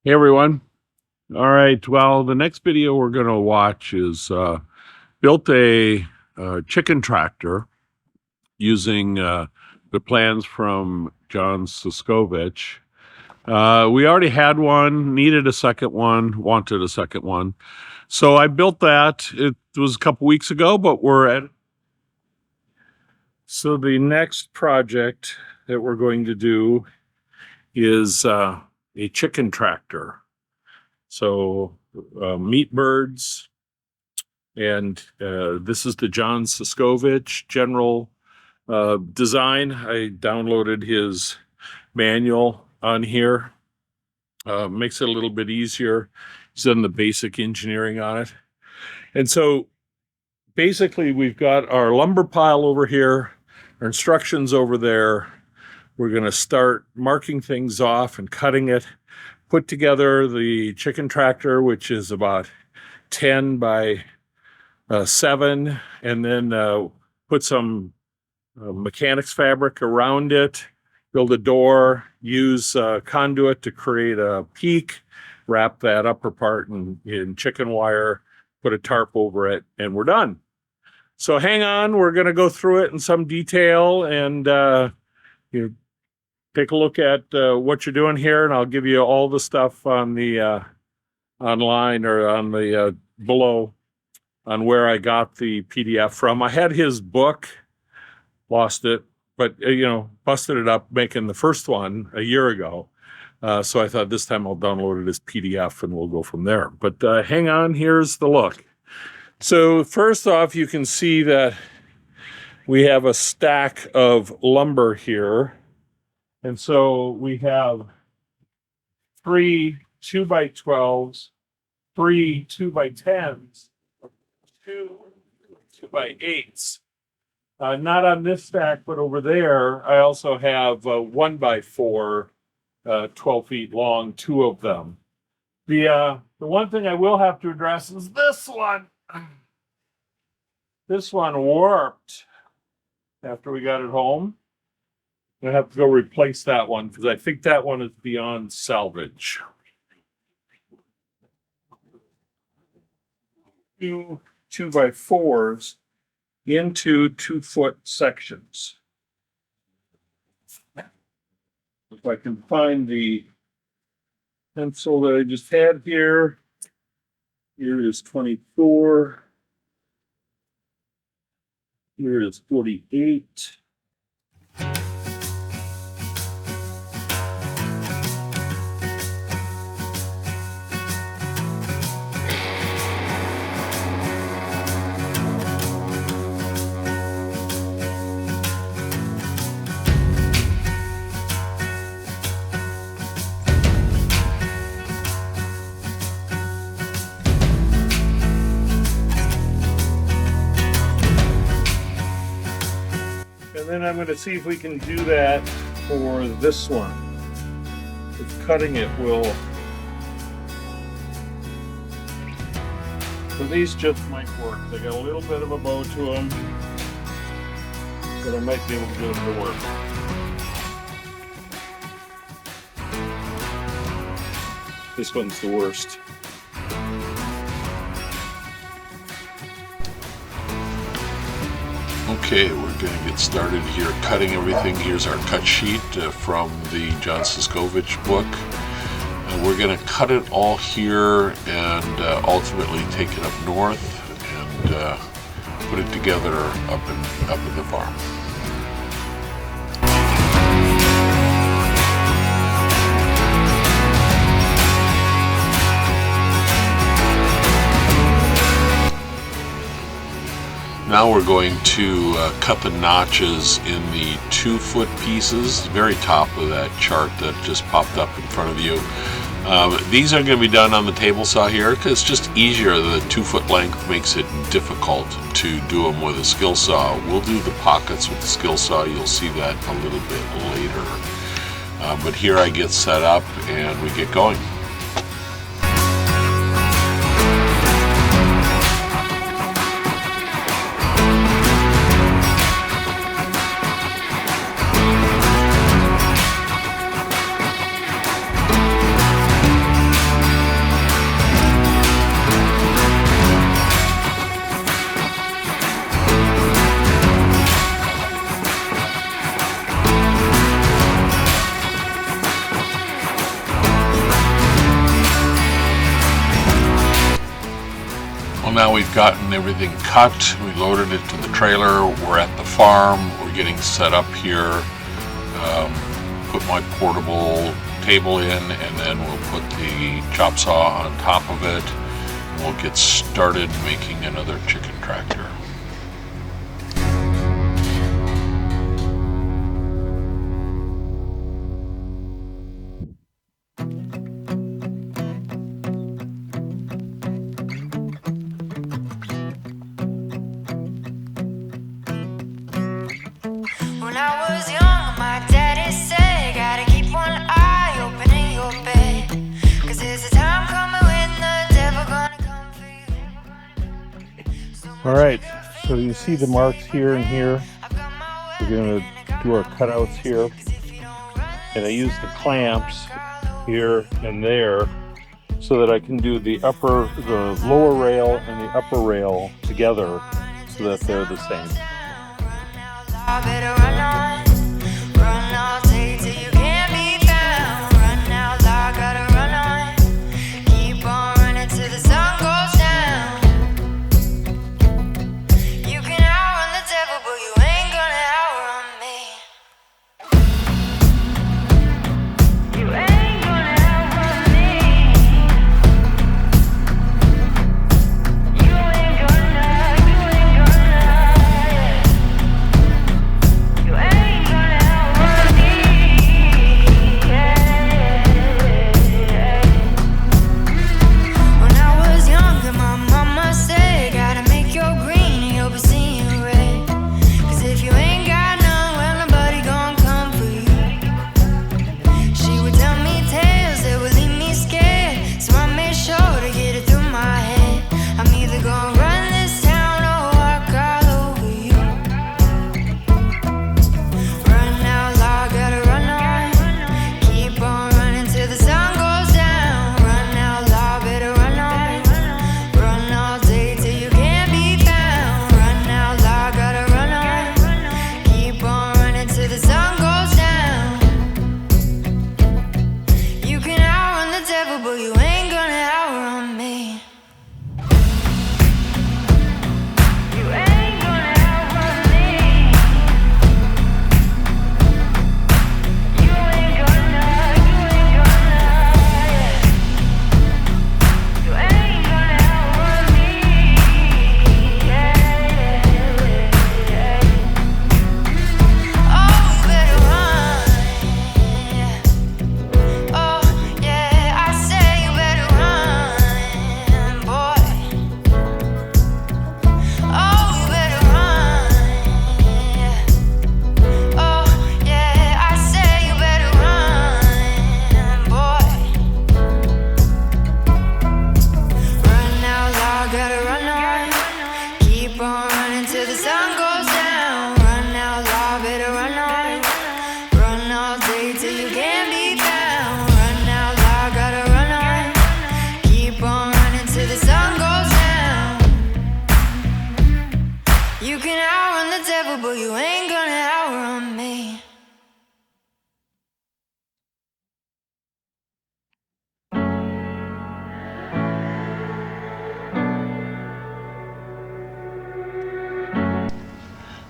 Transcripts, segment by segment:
Hey everyone. All right. Well, the next video we're going to watch is built a chicken tractor using the plans from John Suscovich. We already had one, needed a second one, wanted a second one. So I built that. It was a couple weeks ago, but we're at. So the next project that we're going to do is a chicken tractor. So meat birds, and this is the John Suscovich general design. I downloaded his manual on here. Makes it a little bit easier. He's done the basic engineering on it. And so basically we've got our lumber pile over here, our instructions over there. We're going to start marking things off and cutting it. Put together the chicken tractor, which is about 10 by 7, and then put some mechanics fabric around it, build a door, use conduit to create a peak, wrap that upper part in chicken wire, put a tarp over it, and we're done. So hang on, we're going to go through it in some detail and take a look at what you're doing here, and I'll give you all the stuff on the online or on the below on where I got the PDF from. I had his book, lost it, but busted it up making the first one a year ago. So I thought this time I'll download it as PDF and we'll go from there. But hang on, here's the look. So first off, you can see that we have a stack of lumber here. And so we have 3 2x12s, 3 2x10s, 2 2x8s. Not on this stack, but over there, I also have 1x4, 12 feet long, 2 of them. The one thing I will have to address is this one. This one warped after we got it home. I have to go replace that one because I think that one is beyond salvage. 2 2x4s into 2-foot sections. If I can find the pencil that I just had here, here is 24. Here is 48. And then I'm going to see if we can do that for this one. If cutting it will. So these just might work. They got a little bit of a bow to them, but I might be able to do them to work. This one's the worst. Okay, we're going to get started here cutting everything. Here's our cut sheet from the John Suscovich book. We're going to cut it all here and ultimately take it up north and put it together up in the farm. Now we're going to cut the notches in the 2-foot pieces, very top of that chart that just popped up in front of you. These are going to be done on the table saw here because it's just easier. The 2-foot length makes it difficult to do them with a skill saw. We'll do the pockets with the skill saw. You'll see that a little bit later. But here I get set up and we get going. now we've gotten everything cut. We loaded it to the trailer. We're at the farm. We're getting set up here. Put my portable table in, and then we'll put the chop saw on top of it. And we'll get started making another chicken tractor. When I was young, my daddy said, gotta keep one eye open in your bed, 'cause there's a time coming when the devil gonna come for you. All right, so you see the marks here and here. We're gonna do our cutouts here. And I use the clamps here and there so that I can do the lower rail and the upper rail together so that they're the same. I better run on, run all day till you can't be found. Run now, I gotta run on, keep on running till the sun goes down. You can outrun the devil, but you ain't gonna outrun me. You ain't gonna outrun me. You ain't gonna, You ain't gonna outrun me, When I was younger, my mama said, gotta make your green and you'll be seeing red. 'Cause if you ain't got none, well, nobody gon' come for you. She would tell me tales that would leave me scared, so I made sure to get it through my head. I'm either gonna run this town or walk all over you. Run now, I gotta run on, keep on running till the sun goes down. Run now, I better run on, run all day till you can't be found. Run now, I gotta run on, keep on running till the sun goes down. You can outrun the devil, but you ain't gonna outrun me. You ain't gonna outrun me. You ain't gonna, You ain't gonna outrun me, Oh, you better run, Oh, yeah, I say you better run, boy. Oh, you better run, Oh, yeah, I say you better run, boy. Run now, I gotta run on, keep on running till the sun goes down. Run now, I better run on, run all day till you can't be found. Run now, I gotta run on, keep on running till the sun goes down. You can outrun the devil, but you ain't gonna outrun me.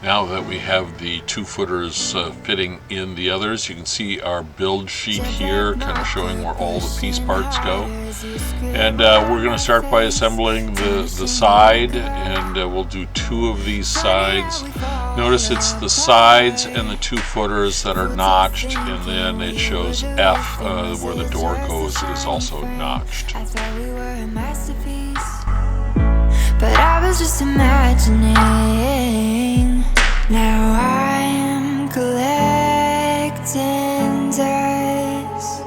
Now that we have the 2-footers fitting in the others, you can see our build sheet here, kind of showing where all the piece parts go. And we're going to start by assembling the side, and we'll do 2 of these sides. Notice it's the sides and the 2-footers that are notched, and then it shows F where the door goes is also notched. I thought we were a masterpiece, but I was just imagining. Now I'm collecting dust,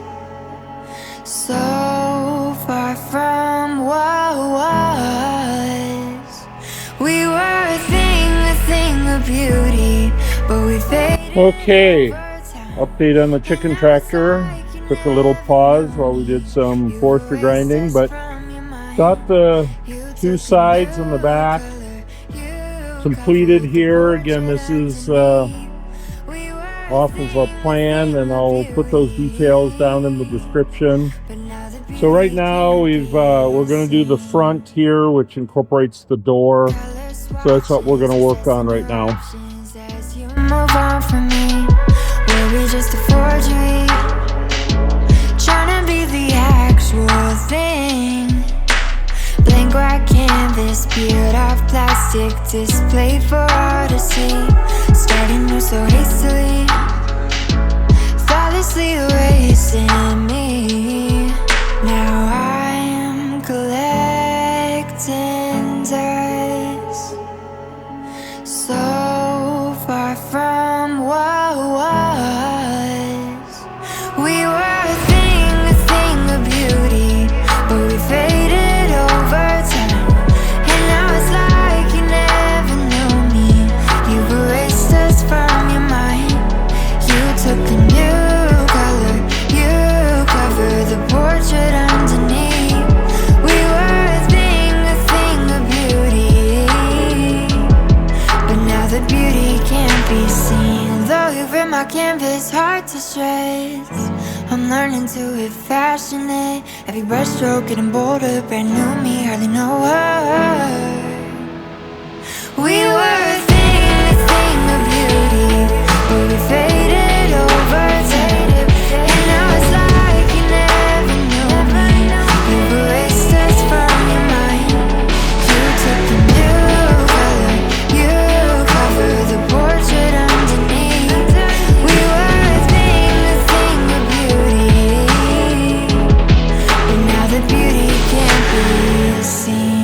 so far from what was. We were a thing of beauty, but we faded. Okay, update on the chicken tractor. Took a little pause while we did some forester grinding, but got the 2 sides on the back completed here. Again, this is off of a plan, and I'll put those details down in the description. So right now we're going to do the front here, which incorporates the door. So that's what we're going to work on right now. As you move on from me, were we just a forgery? Trying to be the actual thing. Blank white canvas, peeled off plastic display for all to see. Starting new so hastily, thoughtlessly erasing me. Now I'm collecting dust, so far from what was. We were a thing of beauty, but we faded over time. And now it's like you never knew me. You've erased us from your mind. You took a new color, you covered the portrait underneath. We were a thing of beauty, but now the beauty can't be seen. Though you've ripped my canvas, hard to stress, I'm learning to refashion it. Every brushstroke getting bolder, brand new me, hardly know her. We were a thing of beauty, but we faded over time. And now it's like you never knew me. You've erased us from your mind. You took a new color, you covered the portrait underneath. We were a thing of beauty, but now the beauty can't be seen.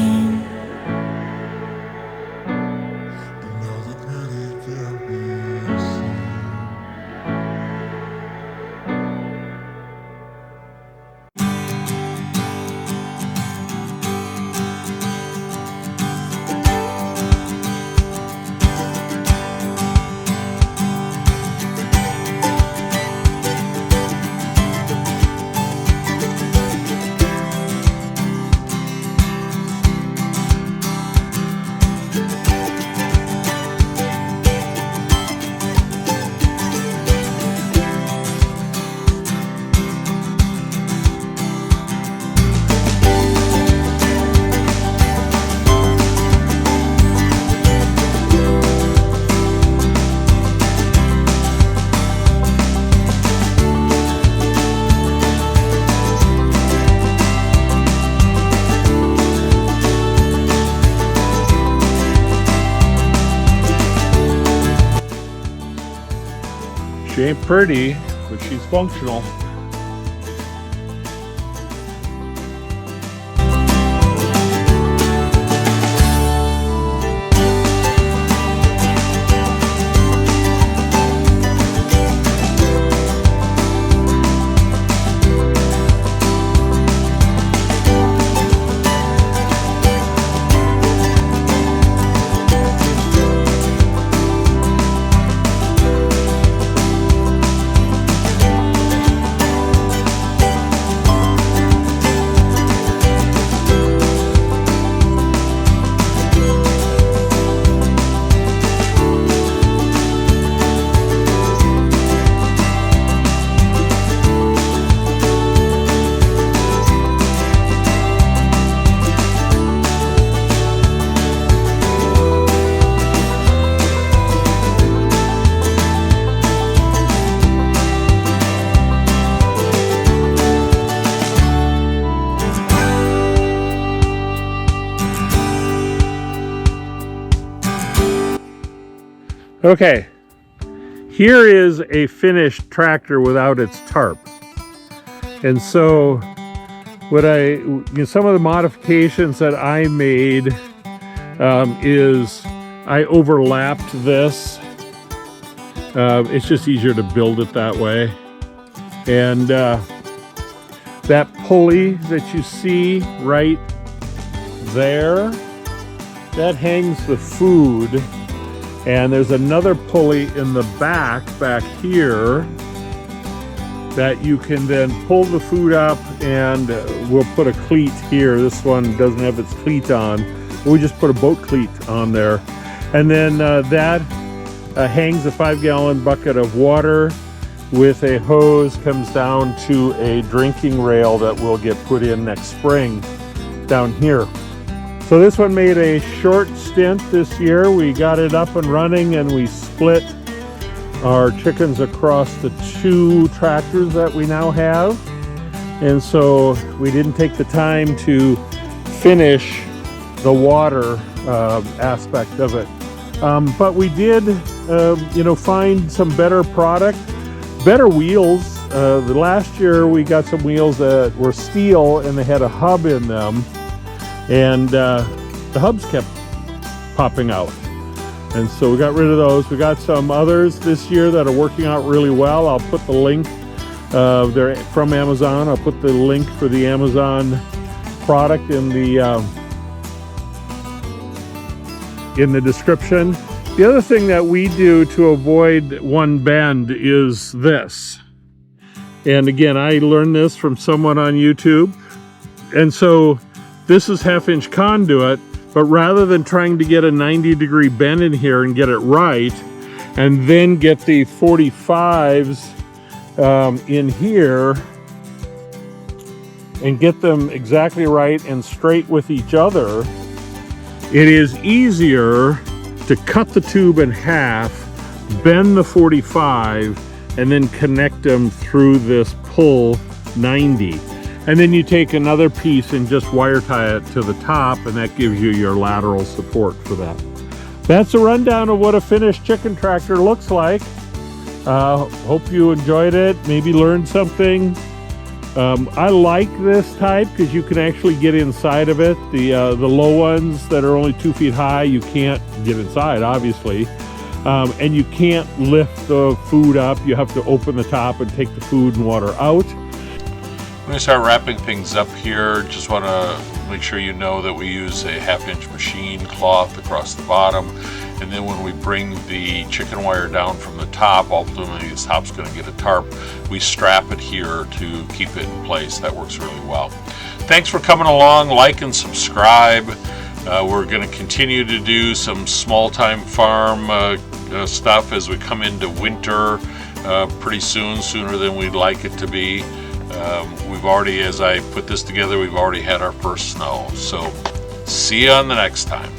She ain't pretty, but she's functional. Okay, here is a finished tractor without its tarp. And so some of the modifications that I made is I overlapped this. It's just easier to build it that way. And that pulley that you see right there, that hangs the food. And there's another pulley in the back here that you can then pull the food up, and we'll put a cleat here. This one doesn't have its cleat on. We just put a boat cleat on there. And then that hangs a 5-gallon bucket of water with a hose comes down to a drinking rail that will get put in next spring down here. So this one made a short stint this year. We got it up and running, and we split our chickens across the 2 tractors that we now have. And so we didn't take the time to finish the water aspect of it. But we did, find some better product, better wheels. The last year we got some wheels that were steel and they had a hub in them, and the hubs kept popping out. And so we got rid of those. We got some others this year that are working out really well. I'll put the link, they're from Amazon. I'll put the link for the Amazon product in the description. The other thing that we do to avoid one bend is this. And again, I learned this from someone on YouTube. And so this is 1/2-inch conduit, but rather than trying to get a 90-degree bend in here and get it right, and then get the 45s in here and get them exactly right and straight with each other, it is easier to cut the tube in half, bend the 45, and then connect them through this pull 90. And then you take another piece and just wire tie it to the top, and that gives you your lateral support for that. That's a rundown of what a finished chicken tractor looks like. Hope you enjoyed it, maybe learned something. I like this type because you can actually get inside of it. The low ones that are only 2 feet high, you can't get inside, obviously. And you can't lift the food up. You have to open the top and take the food and water out. When we start wrapping things up here, just want to make sure you know that we use a 1/2-inch machine cloth across the bottom. And then when we bring the chicken wire down from the top, ultimately this top's going to get a tarp, we strap it here to keep it in place. That works really well. Thanks for coming along. Like and subscribe. We're going to continue to do some small-time farm stuff as we come into winter pretty soon, sooner than we'd like it to be. We've already, as I put this together, we've already had our first snow. So see you on the next time.